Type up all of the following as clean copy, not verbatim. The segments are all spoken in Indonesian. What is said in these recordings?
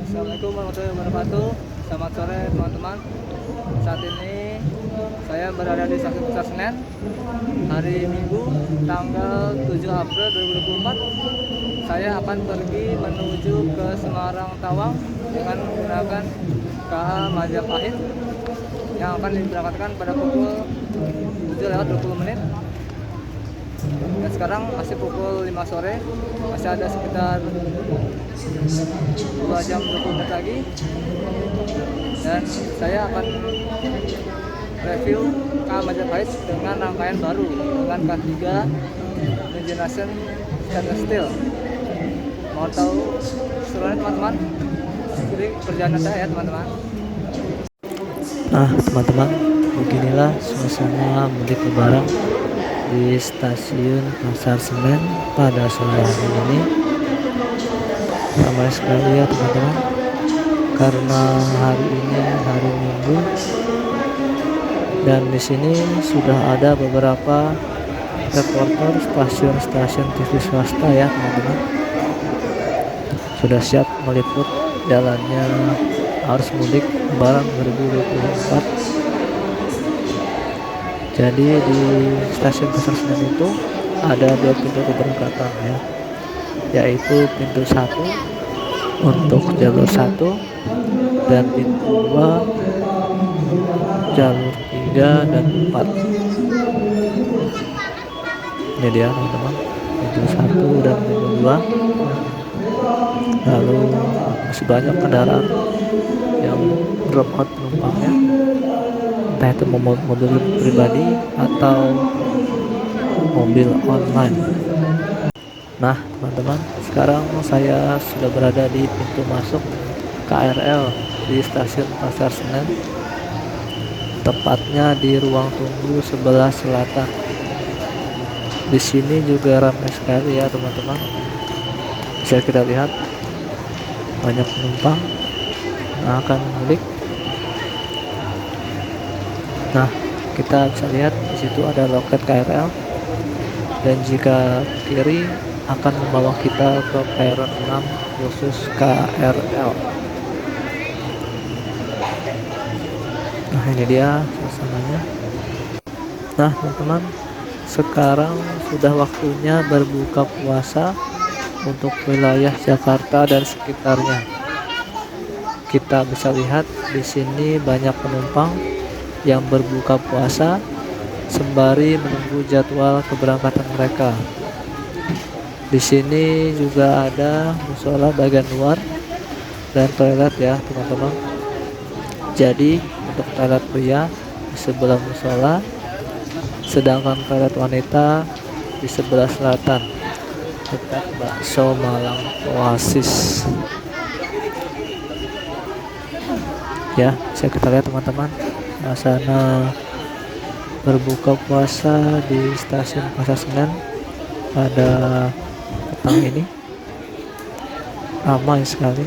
Assalamualaikum warahmatullahi wabarakatuh. Selamat sore teman-teman. Saat ini saya berada di Stasiun Pasar Senen, hari Minggu tanggal 7 April 2024. Saya akan pergi menuju ke Semarang Tawang dengan menggunakan KA Majapahit yang akan diberangkatkan pada pukul 7:20. Dan sekarang masih pukul 5 sore, masih ada sekitar 2 jam 20 menit lagi, dan saya akan review KA Majapahit dengan rangkaian baru dengan K3 New Generation Stainless Steel. Mau tahu seruannya teman-teman? Ikuti perjalanan saya ya teman-teman. Nah teman-teman, beginilah suasana mudik lebaran di stasiun Pasar Senen pada sore hari ini. Ramai sekali ya teman-teman, karena hari ini hari Minggu dan di sini sudah ada beberapa reporter stasiun-stasiun TV swasta ya teman-teman, sudah siap meliput jalannya arus mudik lebaran 2024. Jadi di stasiun Pasar Senen itu ada 2 pintu keberangkatan ya, yaitu pintu 1 untuk jalur 1 dan pintu 2 jalur 3 dan 4. Ini dia teman-teman, pintu 1 dan pintu 2. Lalu masih banyak kendaraan yang drop out penumpangnya, entah itu mobil pribadi atau mobil online. Nah teman-teman, sekarang saya sudah berada di pintu masuk KRL di stasiun Pasar Senen, tepatnya di ruang tunggu sebelah selatan. Di sini juga ramai sekali ya teman-teman, bisa kita lihat banyak penumpang yang akan mudik. Nah, kita bisa lihat di situ ada loket KRL, dan jika kiri akan membawa kita ke peron 6 khusus KRL. Nah, ini dia suasananya. Nah, teman-teman, sekarang sudah waktunya berbuka puasa untuk wilayah Jakarta dan sekitarnya. Kita bisa lihat di sini banyak penumpang yang berbuka puasa sembari menunggu jadwal keberangkatan mereka. Di sini juga ada musola bagian luar dan toilet ya teman-teman. Jadi untuk toilet pria di sebelah musola, sedangkan toilet wanita di sebelah selatan dekat Bakso Malang Oasis. Ya, bisa kita lihat teman-teman, suasana berbuka puasa di stasiun Pasar Senen pada petang ini ramai sekali.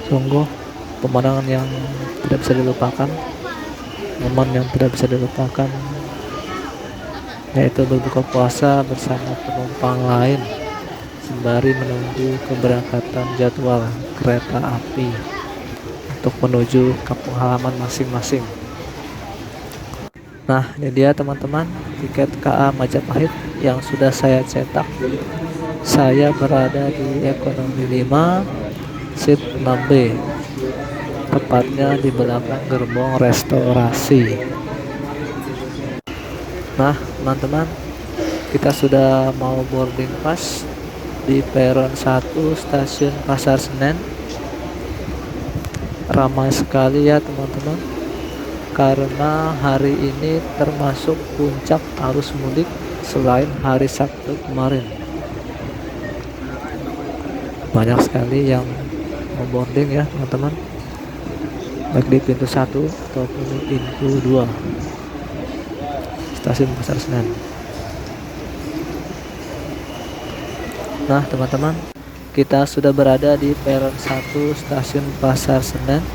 Sungguh pemandangan yang tidak bisa dilupakan, momen yang tidak bisa dilupakan, yaitu berbuka puasa bersama penumpang lain sembari menunggu keberangkatan jadwal kereta api untuk menuju kampung halaman masing-masing. Nah, ini dia teman-teman, tiket KA Majapahit yang sudah saya cetak. Saya berada di ekonomi 5 seat 6B, tepatnya di belakang gerbong restorasi. Nah teman-teman, kita sudah mau boarding pass di peron 1 stasiun Pasar Senen. Ramai sekali ya teman-teman, karena hari ini termasuk puncak arus mudik selain hari Sabtu kemarin. Banyak sekali yang mau boarding ya teman-teman, baik di pintu 1 ataupun di pintu 2 stasiun Pasar Senen. Nah teman-teman, kita sudah berada di peron 1 stasiun Pasar Senen.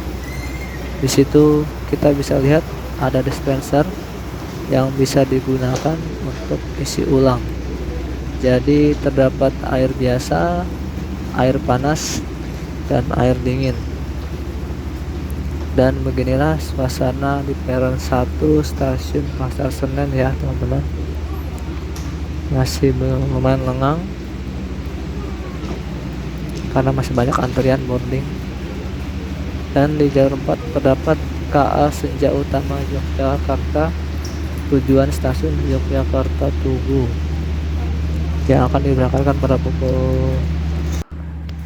Di situ kita bisa lihat ada dispenser yang bisa digunakan untuk isi ulang. Jadi terdapat air biasa, air panas, dan air dingin. Dan beginilah suasana di peron 1 stasiun Pasar Senen ya teman-teman. Masih lumayan lengang karena masih banyak antrian boarding. Dan di jalur 4 terdapat KA Senja Utama Yogyakarta tujuan stasiun Yogyakarta Tugu yang akan diberangkatkan pada pukul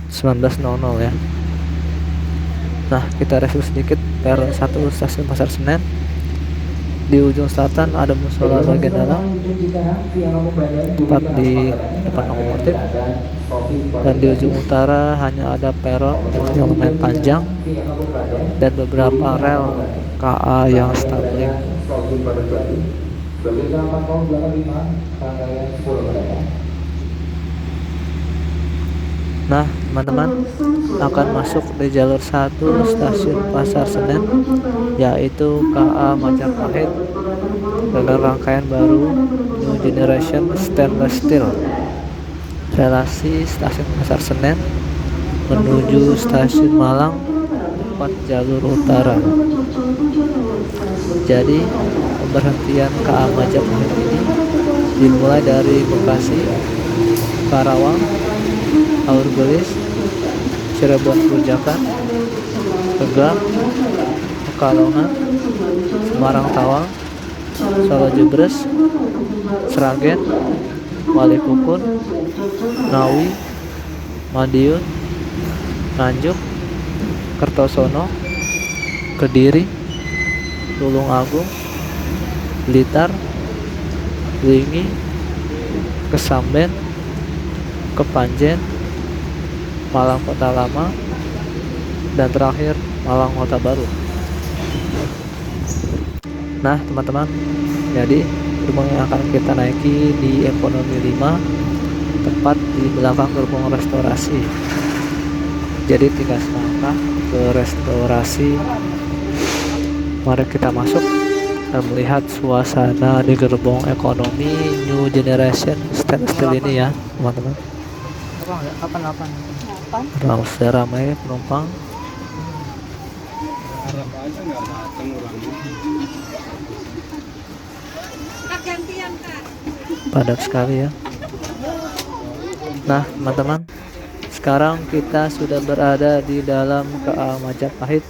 19.00 ya. Nah, kita review sedikit peron 1 stasiun Pasar Senen. Di ujung selatan ada musola bagian dalam, tepat di depan lokomotif. Dan di ujung utara hanya ada peron yang lumayan panjang dan beberapa rel KA yang stabling. Nah, teman-teman akan masuk di jalur 1 stasiun Pasar Senen, yaitu KA Majapahit dengan rangkaian baru New Generation Stainless Steel. Relasi stasiun Pasar Senen menuju stasiun Malang lewat jalur utara. Jadi pemberhentian KA Majapahit ini dimulai dari Bekasi, Karawang, Aurgelis, Cirebon Perujakan, Tegal, Pekalongan, Semarang Tawang, Solo Jebres, Sragen, Walikukun, Ngawi, Madiun, Nganjuk, Kertosono, Kediri, Tulung Agung, Blitar, Lingi, Kesamben, Kepanjen, Malang Kota Lama, dan terakhir Malang Kota Baru. Nah teman-teman, jadi gerbong yang akan kita naiki di Ekonomi 5, tepat di belakang gerbong restorasi. Jadi 3 langkah ke restorasi. Mari kita masuk dan melihat suasana di gerbong Ekonomi New Generation Stainless Steel ini ya teman-teman. Kapan? Sudah ramai penumpang. Padat sekali ya. Nah teman-teman, sekarang kita sudah berada di dalam KA Majapahit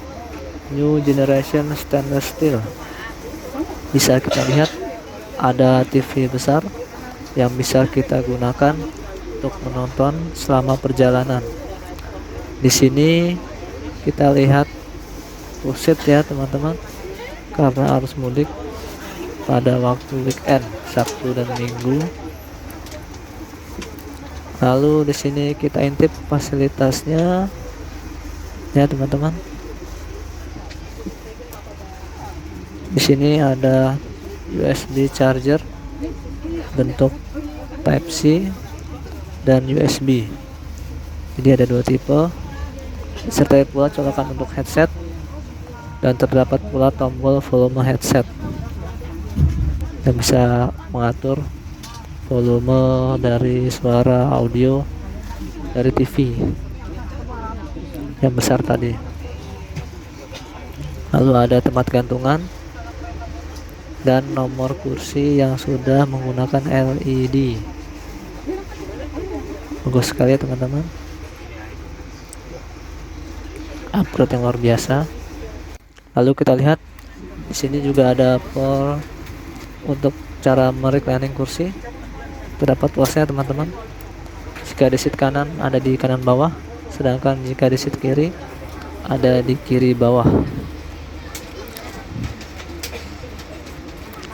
New Generation Stainless Steel. Bisa kita lihat ada TV besar yang bisa kita gunakan untuk menonton selama perjalanan. Di sini kita lihat puset ya teman-teman, karena arus mudik pada waktu weekend Sabtu dan Minggu. Lalu di sini kita intip fasilitasnya ya teman-teman. Di sini ada USB charger bentuk Type-C dan USB. Jadi ada 2 tipe. Disertai pula colokan untuk headset dan terdapat pula tombol volume headset yang bisa mengatur volume dari suara audio dari TV yang besar tadi. Lalu ada tempat gantungan dan nomor kursi yang sudah menggunakan LED. Bagus sekali ya teman-teman, upgrade yang luar biasa. Lalu kita lihat di sini juga ada port untuk cara mereclining kursi. Terdapat tuasnya teman-teman. Jika di seat kanan ada di kanan bawah, sedangkan jika di seat kiri ada di kiri bawah.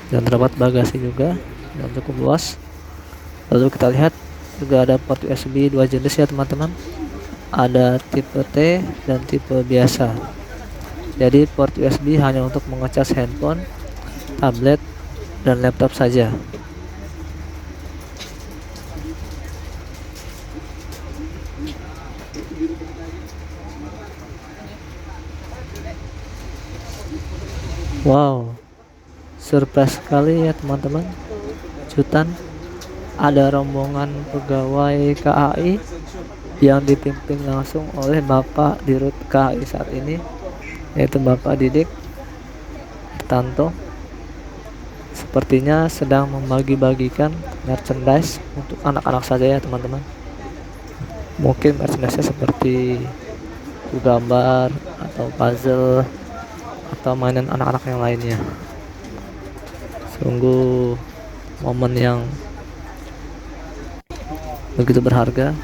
Dan terdapat bagasi juga yang cukup luas. Lalu kita lihat juga ada port USB 2 jenis ya teman-teman. Ada tipe T dan tipe biasa. Jadi port USB hanya untuk mengecas handphone, tablet, dan laptop saja. Wow, surprise sekali ya teman-teman. Kejutan, ada rombongan pegawai KAI yang dipimpin langsung oleh Bapak Dirut KAI saat ini, yaitu Bapak Didik Tanto. Sepertinya sedang membagi-bagikan merchandise untuk anak-anak saja ya teman-teman. Mungkin merchandise seperti gambar atau puzzle atau mainan anak-anak yang lainnya. Sungguh momen yang begitu berharga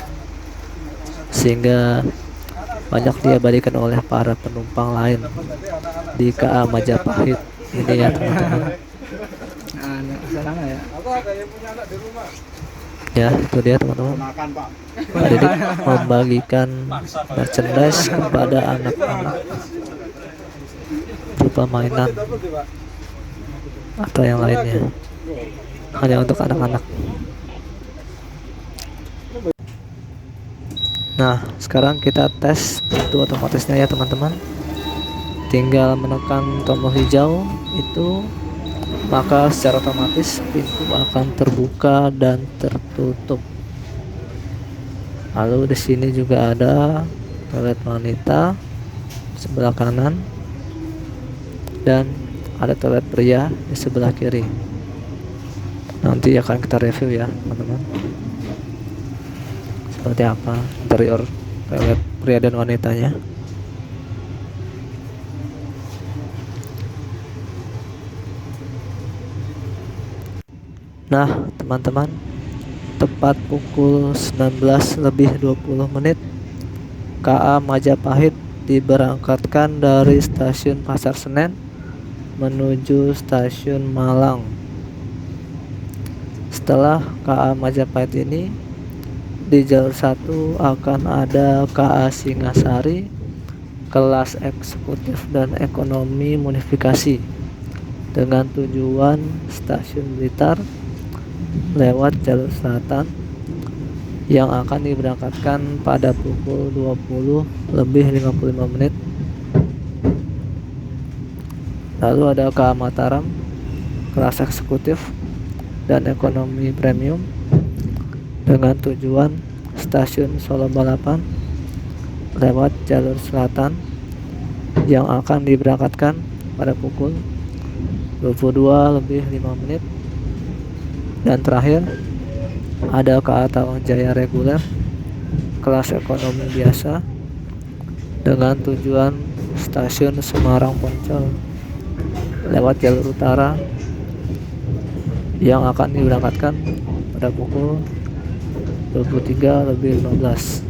sehingga banyak diabadikan oleh para penumpang lain di KA Majapahit ini ya teman-teman. Ya itu dia teman-teman, jadi membagikan merchandise kepada anak-anak berupa mainan atau yang lainnya, hanya untuk anak-anak. Nah sekarang kita tes pintu otomatisnya ya teman-teman. Tinggal menekan tombol hijau itu, maka secara otomatis pintu akan terbuka dan tertutup. Lalu di sini juga ada toilet wanita sebelah kanan dan ada toilet pria di sebelah kiri. Nanti akan kita review ya teman-teman, seperti apa interior toilet pria dan wanitanya. Nah teman-teman, tepat pukul 19:20 KA Majapahit diberangkatkan dari stasiun Pasar Senen menuju stasiun Malang. Setelah KA Majapahit ini, di jalur 1 akan ada KA Singasari kelas eksekutif dan ekonomi modifikasi dengan tujuan stasiun Blitar lewat jalur selatan yang akan diberangkatkan pada pukul 20:55. Lalu ada KA Mataram kelas eksekutif dan ekonomi premium dengan tujuan stasiun Solo Balapan lewat jalur selatan yang akan diberangkatkan pada pukul 22:05. Dan terakhir ada KA Tawang Jaya reguler kelas ekonomi biasa dengan tujuan stasiun Semarang Poncol lewat jalur utara yang akan diberangkatkan pada pukul 23:15.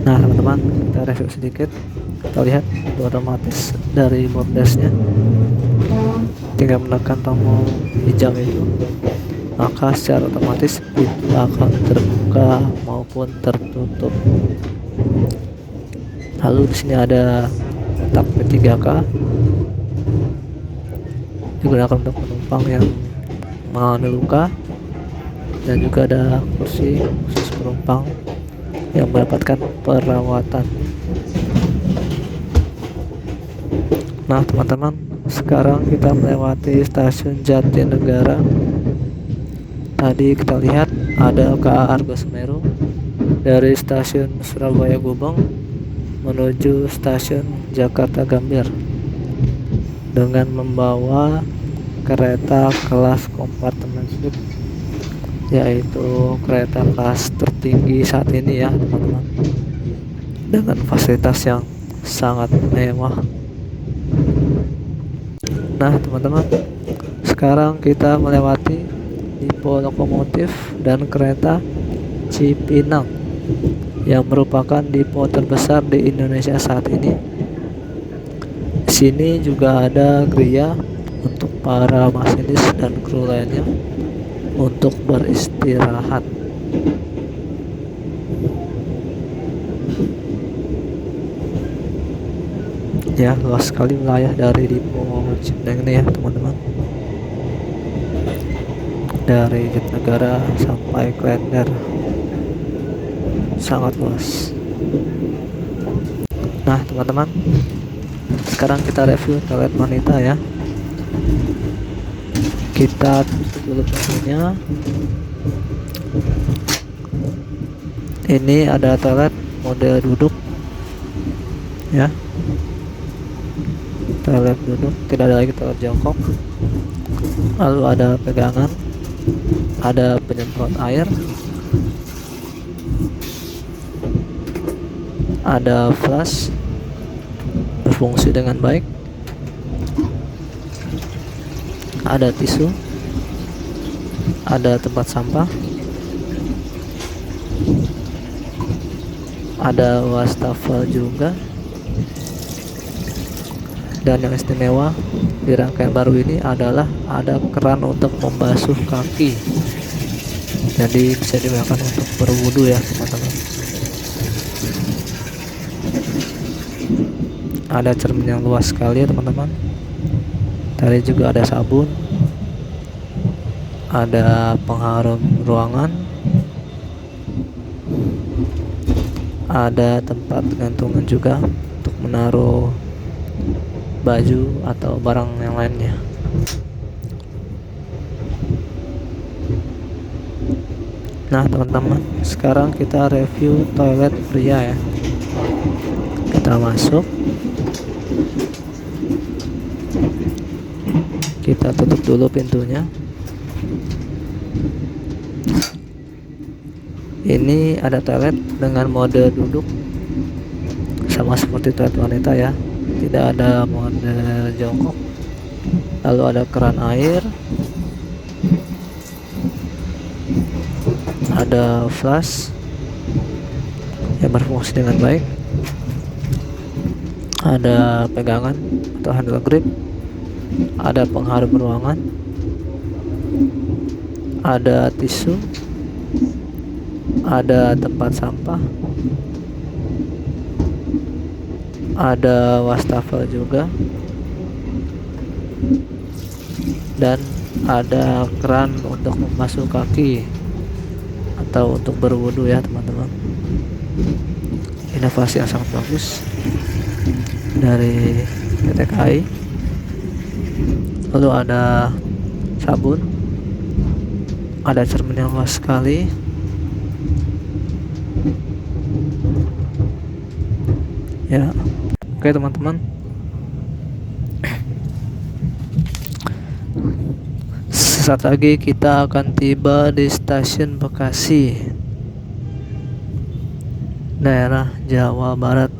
Nah teman-teman, kita review sedikit. Kita lihat itu otomatis dari bordesnya. Tinggal menekan tombol hijau itu, maka secara otomatis pintu akan terbuka maupun tertutup. Lalu di sini ada kotak P3K digunakan untuk penumpang yang mengalami luka, dan juga ada kursi khusus penumpang yang mendapatkan perawatan. Nah teman-teman, sekarang kita melewati stasiun Jatinegara. Tadi kita lihat ada KA Argo Semeru dari stasiun Surabaya Gubeng menuju stasiun Jakarta Gambir dengan membawa kereta kelas kompartemen suite, yaitu kereta kelas tertinggi saat ini ya teman-teman, dengan fasilitas yang sangat mewah. Nah teman-teman, sekarang kita melewati depo lokomotif dan kereta Cipinang yang merupakan depo terbesar di Indonesia saat ini. Di sini juga ada geria untuk para masinis dan kru lainnya untuk beristirahat. Ya, luas sekali wilayah dari depo Cipinang ini ya teman-teman, dari Jatinegara sampai Klender, sangat luas. Nah teman-teman, sekarang kita review toilet wanita ya. Kita tutup dulu pintunya. Ini ada toilet mode duduk ya, toilet duduk, tidak ada lagi toilet jongkok. Lalu ada pegangan, ada penyemprot air, ada flush berfungsi dengan baik, ada tisu, ada tempat sampah, ada wastafel juga. Dan yang istimewa di rangkaian baru ini adalah ada keran untuk membasuh kaki, jadi bisa digunakan untuk berwudu ya teman-teman. Ada cermin yang luas sekali ya teman-teman. Tadi juga ada sabun, ada pengharum ruangan, ada tempat gantungan juga untuk menaruh baju atau barang yang lainnya. Nah teman-teman, sekarang kita review toilet pria ya. Kita masuk, kita tutup dulu pintunya. Ini ada toilet dengan mode duduk, sama seperti toilet wanita ya, tidak ada mode jongkok. Lalu ada keran air, ada flush yang berfungsi dengan baik, ada pegangan atau handle grip, ada pengharum ruangan, ada tisu, ada tempat sampah, ada wastafel juga, dan ada keran untuk membasuh kaki atau untuk berwudu ya teman-teman. Inovasi yang sangat bagus dari PT KAI. Lalu ada sabun, ada cermin yang luas sekali, ya. Oke teman-teman, sesaat lagi kita akan tiba di stasiun Bekasi, daerah Jawa Barat,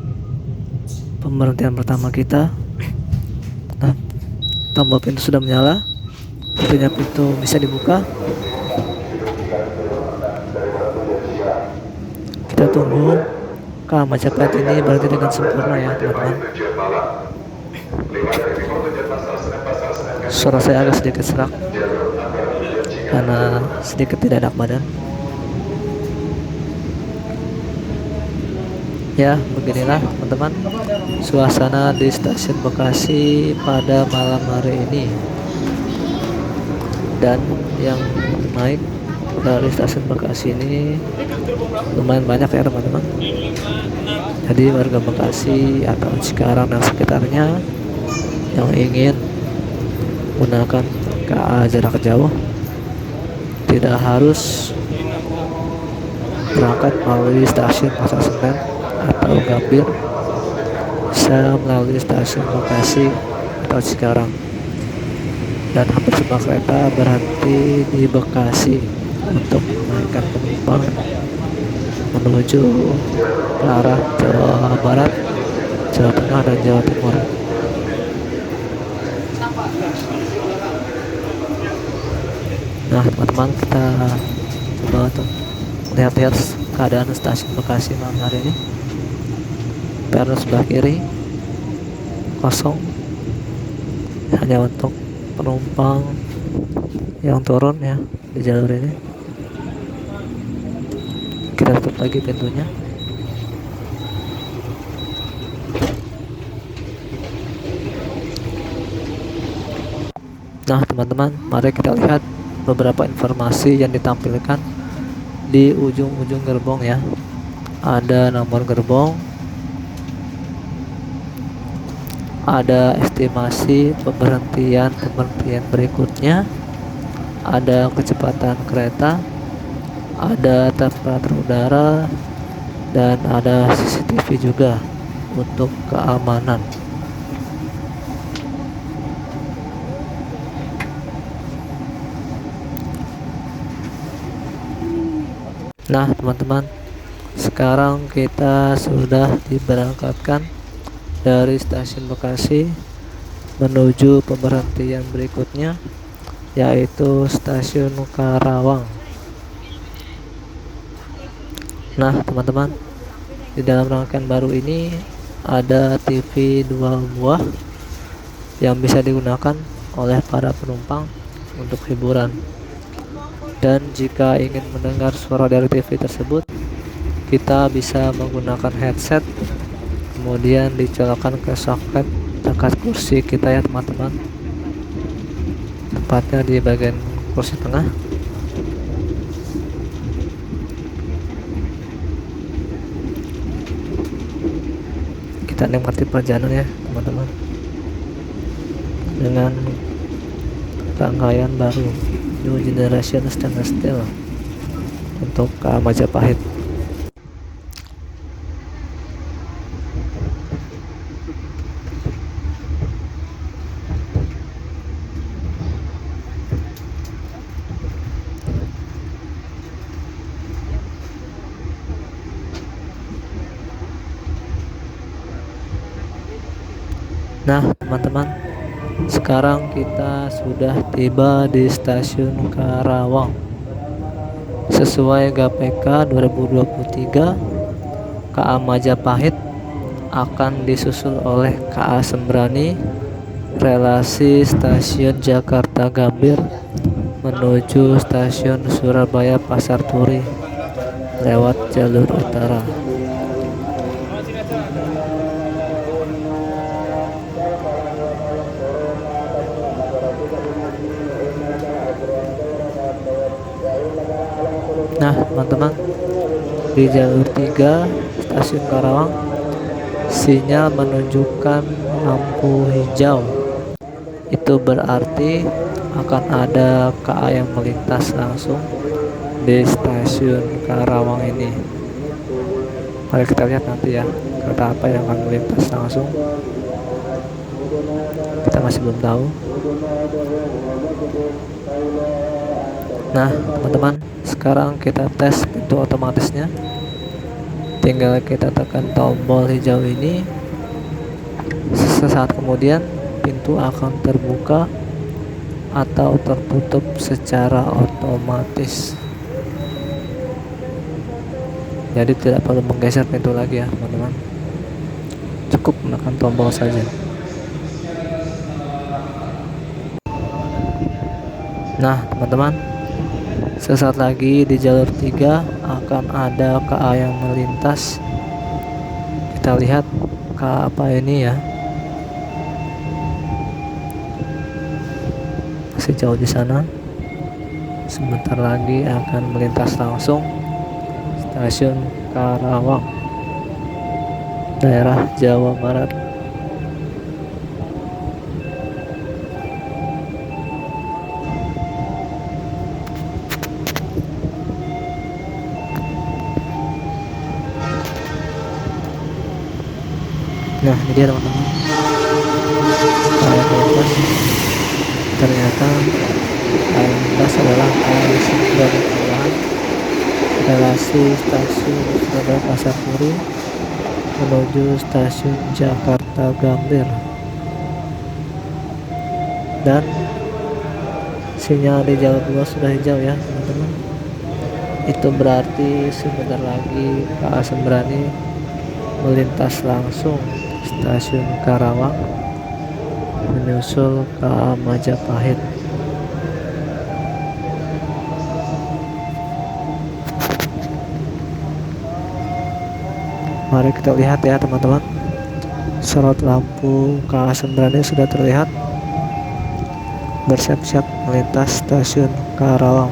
pemberhentian pertama kita. Nah, tombol pintu sudah menyala, artinya pintu bisa dibuka. Kita tunggu Majapahit ini berarti dengan sempurna ya teman-teman. Suara saya agak sedikit serak karena sedikit tidak enak badan. Ya, beginilah teman-teman suasana di stasiun Bekasi pada malam hari ini. Dan yang naik dari stasiun Bekasi ini lumayan banyak ya teman-teman. Jadi warga Bekasi atau Cikarang dan sekitarnya yang ingin menggunakan KA jarak jauh tidak harus berangkat melalui stasiun Pasar Senen atau Gambir, bisa melalui stasiun Bekasi atau Cikarang, dan hampir semua kereta berhenti di Bekasi untuk menaikkan penumpang menuju ke arah Jawa Barat, Jawa Tengah, dan Jawa Timur. Nah teman-teman, kita coba untuk lihat-lihat keadaan stasiun Bekasi malam hari ini. Peron sebelah kiri kosong, hanya untuk penumpang yang turun ya di jalur ini. Kita tutup lagi pintunya. Nah teman-teman, mari kita lihat beberapa informasi yang ditampilkan di ujung-ujung gerbong ya. Ada nomor gerbong, ada estimasi pemberhentian berikutnya, ada kecepatan kereta, ada temperatur udara, dan ada CCTV juga untuk keamanan. Nah teman-teman, sekarang kita sudah diberangkatkan dari stasiun Bekasi menuju pemberhentian berikutnya, yaitu stasiun Karawang. Nah teman-teman, di dalam rangkaian baru ini ada TV 2 buah yang bisa digunakan oleh para penumpang untuk hiburan. Dan jika ingin mendengar suara dari TV tersebut, kita bisa menggunakan headset, kemudian dicolokkan ke soket dekat kursi kita ya teman-teman, tepatnya di bagian kursi tengah. Kita nikmati perjalanan ya teman-teman, dengan rangkaian baru New Generation Stainless Steel untuk Majapahit. Nah teman-teman, sekarang kita sudah tiba di stasiun Karawang. Sesuai GPK 2023, KA Majapahit akan disusul oleh KA Sembrani relasi stasiun Jakarta Gambir menuju stasiun Surabaya Pasar Turi lewat jalur utara. Nah teman-teman, di jalur 3 stasiun Karawang sinyal menunjukkan lampu hijau. Itu berarti akan ada KA yang melintas langsung di stasiun Karawang ini. Mari kita lihat nanti ya, kereta apa yang akan melintas langsung. Kita masih belum tahu. Nah teman-teman, sekarang kita tes pintu otomatisnya. Tinggal kita tekan tombol hijau ini, sesaat kemudian pintu akan terbuka atau tertutup secara otomatis. Jadi tidak perlu menggeser pintu lagi ya teman-teman, cukup menekan tombol saja. Nah teman-teman, sesaat lagi di jalur 3 akan ada KA yang melintas. Kita lihat KA apa ini ya, masih jauh di sana. Sebentar lagi akan melintas langsung stasiun Karawang, daerah Jawa Barat. Nah ini dia teman-teman, ternyata lintas adalah relasi stasiun Surabaya Pasar Turi menuju stasiun Jakarta Gambir, dan sinyal di jalur 2 sudah hijau ya teman-teman. Itu berarti sebentar lagi KA Sembrani melintas langsung stasiun Karawang menyusul KA Majapahit. Mari kita lihat ya teman-teman, sorot lampu KA Sembrani sudah terlihat bersiap-siap melintas stasiun Karawang.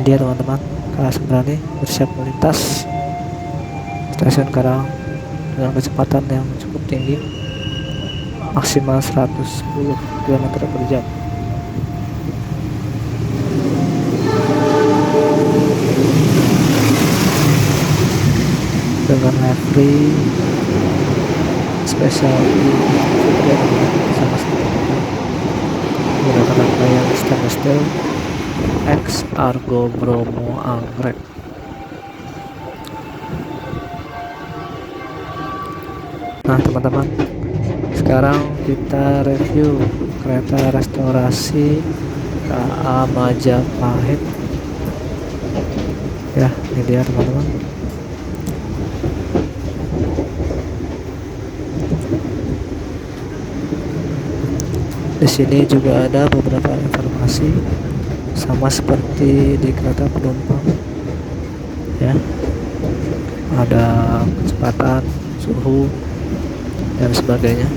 Ini dia teman-teman, KA Sembrani bersiap melintas stasiun Karawang dengan kecepatan yang cukup tinggi, maksimal 110 km per jam. Dengan livery spesial sama menggunakan rangkaian stainless steel X Argo Bromo Anggrek. Nah teman-teman, sekarang kita review kereta restorasi KA Majapahit ya. Ini dia teman-teman. Di sini juga ada beberapa informasi sama seperti di kereta penumpang ya, ada kecepatan, suhu dan sebagainya.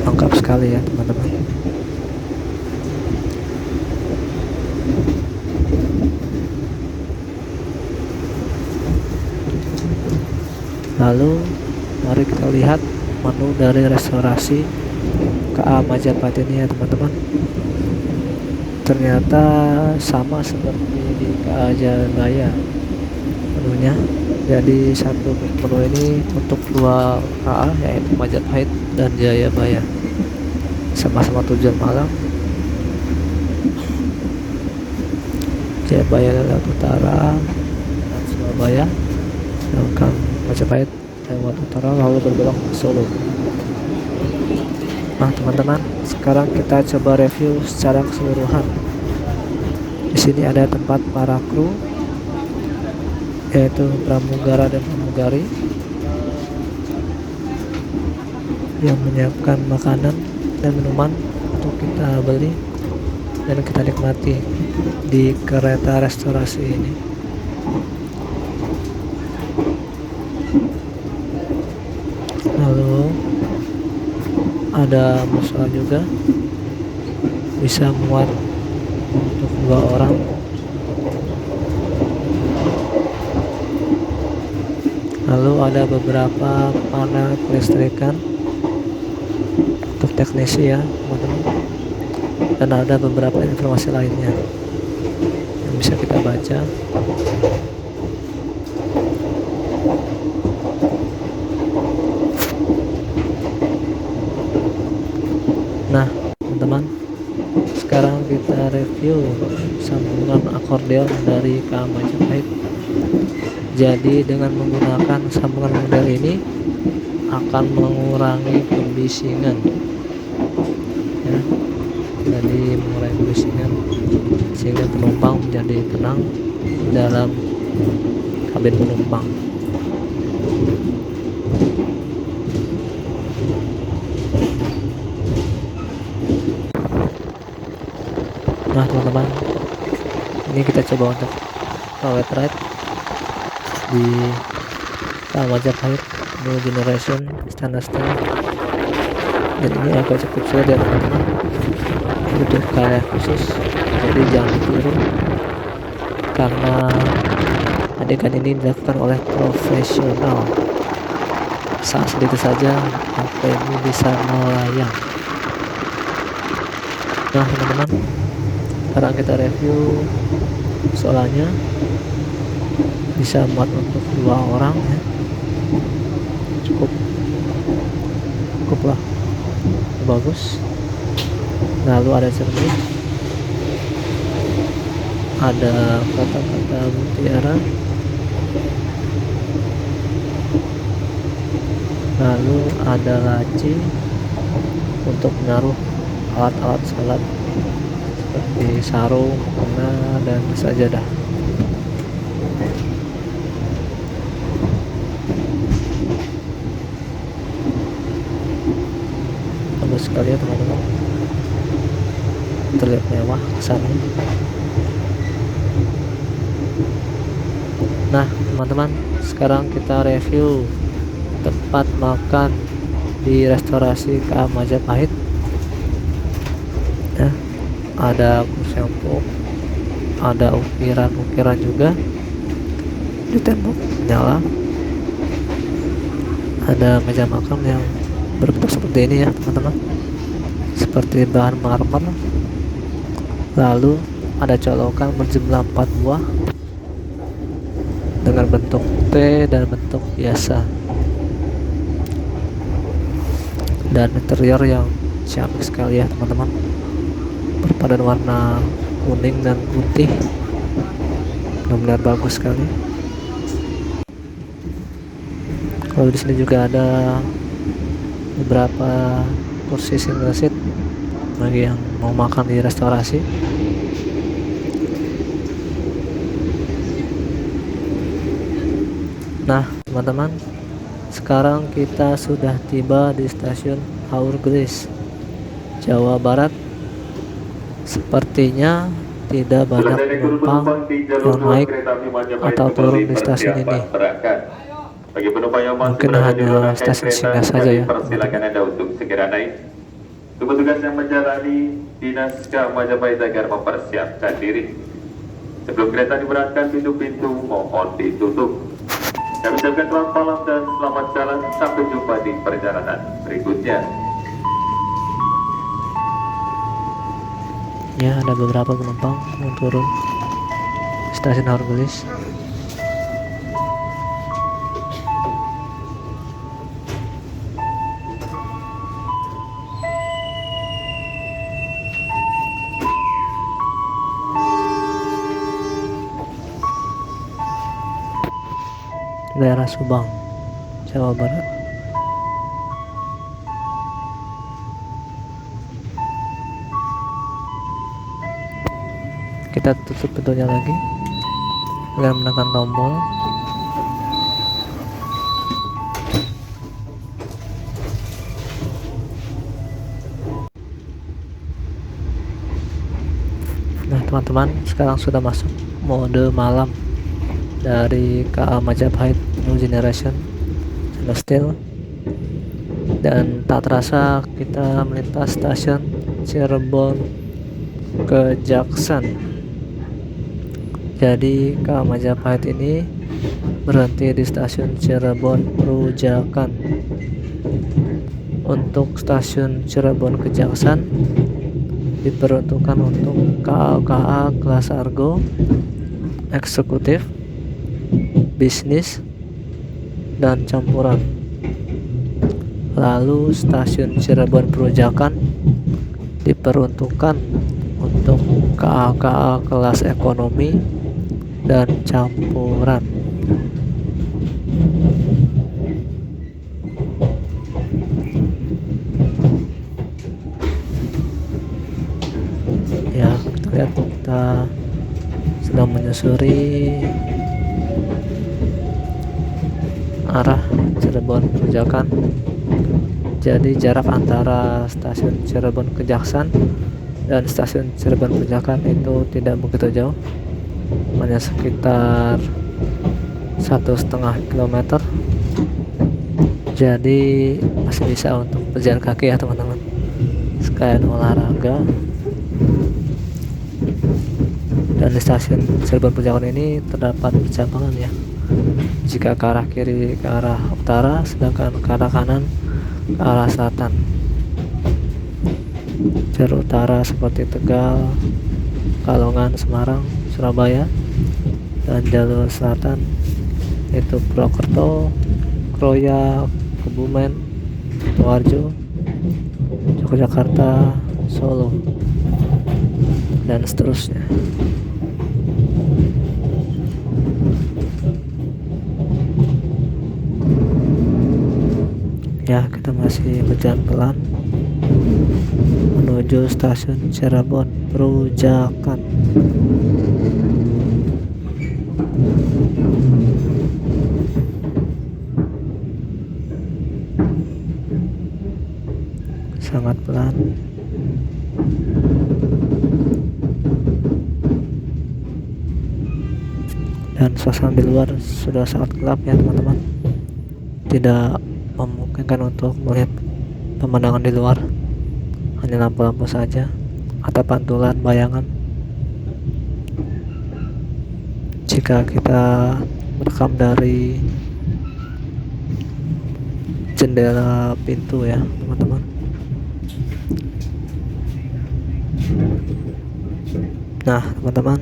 Lengkap sekali ya teman-teman. Lalu mari kita lihat menu dari restorasi KA Majapahit ini ya teman-teman. Ternyata sama seperti di KA Jayabaya menunya. Jadi satu menu ini untuk dua KA, yaitu Majapahit dan Jayabaya, sama-sama tujuan Malang. Jayabaya lewat utara dan Surabaya, sedangkan Majapahit lewat utara lalu berbelok ke Solo. Nah teman-teman, sekarang kita coba review secara keseluruhan. Di sini ada tempat para kru, yaitu pramugara dan pramugari yang menyiapkan makanan dan minuman untuk kita beli dan kita nikmati di kereta restorasi ini. Lalu ada musola juga, bisa muat untuk 2 orang. Lalu ada beberapa panel kelistrikan untuk teknisi ya teman-teman, dan ada beberapa informasi lainnya yang bisa kita baca. Nah teman-teman, sekarang kita review sambungan akordeon dari KA Majapahit. Jadi dengan menggunakan sambungan model ini akan mengurangi pembisingan ya. Jadi mengurangi pembisingan sehingga penumpang menjadi tenang dalam kabin penumpang. Nah teman-teman, ini kita coba untuk private ride di KA Majapahit new generation stainless steel, dan ini agak cukup sulit ya teman-teman, butuh keahlian khusus, jadi jangan ditiru karena adegan ini dilakukan oleh profesional. Saat sedikit saja HP ini bisa melayang. Nah teman-teman, sekarang kita review soalnya bisa muat untuk 2 orang ya. cukup lah, bagus. Lalu ada cermin, ada kata-kata mutiara, lalu ada laci untuk menaruh alat-alat sholat seperti sarung, mukena, dan sajadah. Bagus sekali ya teman-teman, terlihat mewah kesannya. Nah teman-teman, sekarang kita review tempat makan di restorasi KA Majapahit ya. Ada kursi empuk, ada ukiran-ukiran juga di tembok nyala. Ada meja makan yang berbentuk seperti ini ya teman-teman, seperti bahan marmer. Lalu ada colokan berjumlah 4 buah dengan bentuk T dan bentuk biasa, dan interior yang cantik sekali ya teman-teman, berpaduan warna kuning dan putih, benar-benar bagus sekali. Kalau di sini juga ada beberapa kursi single seat bagi yang mau makan di restorasi. Nah teman-teman, sekarang kita sudah tiba di stasiun Haurgelis, Jawa Barat. Sepertinya tidak banyak penumpang yang naik atau turun di stasiun ini. Bagi penumpang yang masih Mungkin berada di hanya rangkaian stasiun kereta, singgah saja ya, kami persilakan Anda untuk segera naik. Untuk petugas yang menjalani dinas Majapahit agar mempersiapkan diri. Sebelum kereta diberangkatkan, pintu-pintu mohon ditutup. Kami ucapkan selamat malam dan selamat jalan. Sampai jumpa di perjalanan berikutnya. Ya, ada beberapa penumpang yang turun di stasiun Haurgelis. Daerah Subang, Jawa Barat. Kita tutup pintunya lagi dengan menekan tombol. Nah teman-teman, sekarang sudah masuk mode malam dari KA Majapahit New Generation Celestial, dan tak terasa kita melintas stasiun Cirebon Kejaksan. Jadi KA Majapahit ini berhenti di stasiun Cirebon Perujakan. Untuk stasiun Cirebon Kejaksan diperuntukkan untuk KA kelas Argo, eksekutif, bisnis, dan campuran. Lalu stasiun Cirebon Perujakan diperuntukkan untuk KA kelas ekonomi dan campuran. Ya, kita lihat, kita sedang menyusuri arah Cirebon Perujakan. Jadi jarak antara stasiun Cirebon Kejaksan dan stasiun Cirebon Perujakan itu tidak begitu jauh, hanya sekitar 1,5 km. Jadi masih bisa untuk berjalan kaki ya teman-teman, sekalian olahraga. Dan di stasiun Cirebon Perujakan ini terdapat percabangan ya. Jika ke arah kiri ke arah utara, sedangkan ke arah kanan ke arah selatan. Jalur utara seperti Tegal, Kalongan, Semarang, Surabaya, dan jalur selatan itu Purwokerto, Kroya, Kebumen, Sidoarjo, Yogyakarta, Solo, dan seterusnya. Ya, kita masih berjalan pelan menuju stasiun Cirebon Perujakan. Sangat pelan. Dan suasana di luar sudah sangat gelap ya teman-teman, tidak memungkinkan untuk melihat pemandangan di luar, hanya lampu-lampu saja atau pantulan bayangan. jika kita merekam dari jendela pintu ya teman-teman. Nah teman-teman,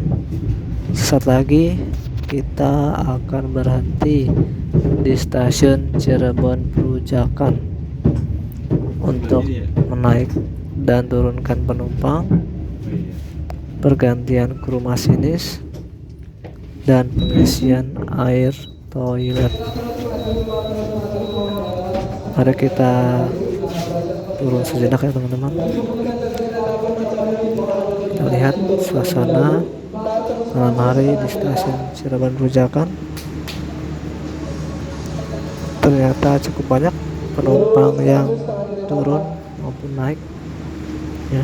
sesaat lagi kita akan berhenti di stasiun Cirebon Perujakan untuk menaik dan turunkan penumpang, pergantian kru masinis, dan pengisian air toilet. Mari kita turun sejenak ya teman-teman. Kita lihat suasana malam hari di stasiun Cirebon Perujakan. Ternyata cukup banyak penumpang yang turun maupun naik ya.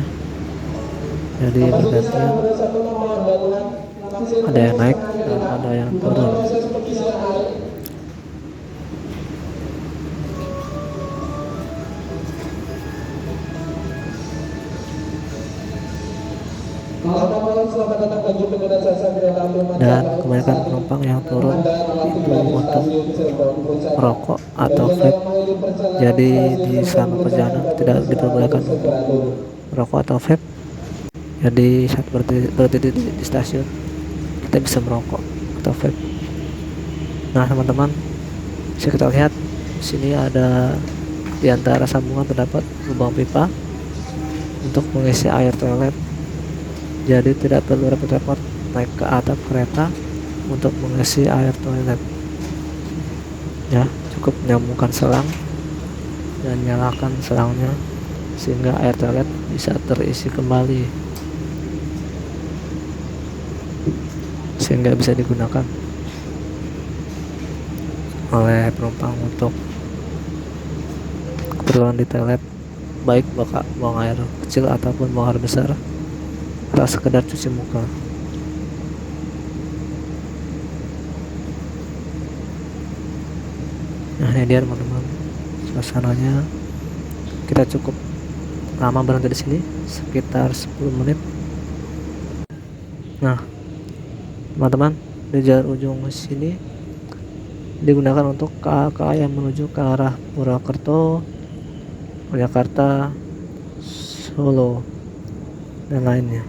Jadi bergantian, ada yang naik dan ada yang turun. Dan kebanyakan penumpang yang turun itu untuk merokok atau vape. Jadi di selama perjalanan tidak diperbolehkan untuk merokok atau vape. Jadi saat berhenti di stasiun kita bisa merokok atau vape. Nah teman-teman, bisa kita lihat di sini ada di antara sambungan terdapat lubang pipa untuk mengisi air toilet. Jadi tidak perlu repot-repot naik ke atap kereta untuk mengisi air toilet ya, cukup menyambungkan selang dan nyalakan selangnya sehingga air toilet bisa terisi kembali, sehingga bisa digunakan oleh penumpang untuk keperluan di toilet, baik buang air kecil ataupun buang air besar atau sekedar cuci muka. Nah ini dia teman-teman suasananya. Kita cukup lama berhenti di sini, sekitar 10 menit. Nah teman-teman, di jalur ujung sini digunakan untuk KA yang menuju ke arah Purwokerto, Jakarta, Solo, dan lainnya.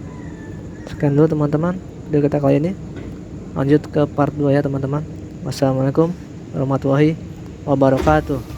Sekian dulu teman-teman video kita kali ini. Lanjut ke part 2 ya teman-teman. Wassalamualaikum warahmatullahi wabarakatuh.